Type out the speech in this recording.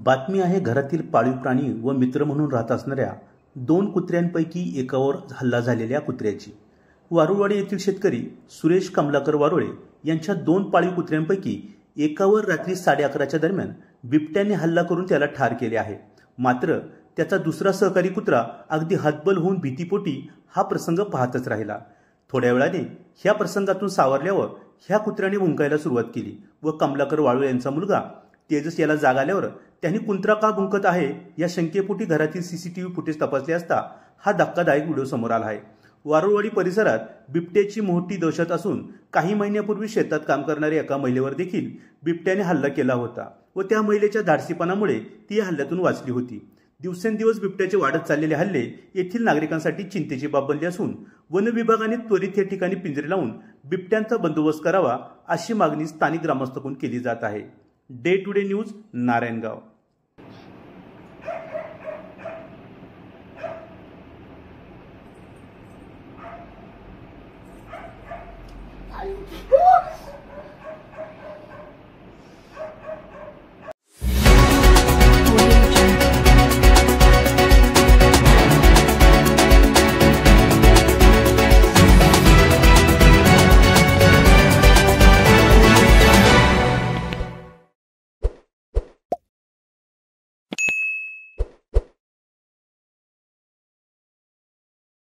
बातमी आहे घरातील पाळीव प्राणी व मित्र म्हणून राहत असणाऱ्या 2 कुत्र्यांपैकी एकावर हल्ला झालेल्या कुत्र्याची। वारुळवाडी येथील शेतकरी सुरेश कमलाकर वारुळे यांच्या 2 पाळीव कुत्र्यांपैकी एकावर रात्री 11:30च्या दरम्यान बिबट्याने हल्ला करून त्याला ठार केले आहे। मात्र त्याचा दुसरा सहकारी कुत्रा अगदी हतबल होऊन भीतीपोटी हा प्रसंग पाहतच राहिला। थोड्या वेळाने ह्या प्रसंगातून सावरल्यावर ह्या कुत्र्याने भुंकायला सुरुवात केली व कमलाकर वारुळे यांचा मुलगा तेजस याला जाग आल्यावर त्यांनी कुत्रा का भुंकत आहे या शंकेपोटी घरातील सीसीटीव्ही फुटेज तपासले असता हा धक्कादायक व्हिडिओ समोर आला आहे। वारुळवाडी परिसरात बिबट्याची मोठी दहशत असून काही महिन्यापूर्वी शेतात काम करणाऱ्या एका महिलेवर देखील बिबट्याने हल्ला केला होता व त्या महिलेच्या धाडसीपणामुळे ती या हल्ल्यातून वाचली होती। दिवसेंदिवस बिबट्याचे वाढत चाललेले हल्ले येथील नागरिकांसाठी चिंतेची बाब बनली असून वन विभागाने त्वरित या ठिकाणी पिंजरे लावून बिबट्यांचा बंदोबस्त करावा अशी मागणी स्थानिक ग्रामस्थांकडून केली जात आहे। Day to day news, Narayangaon.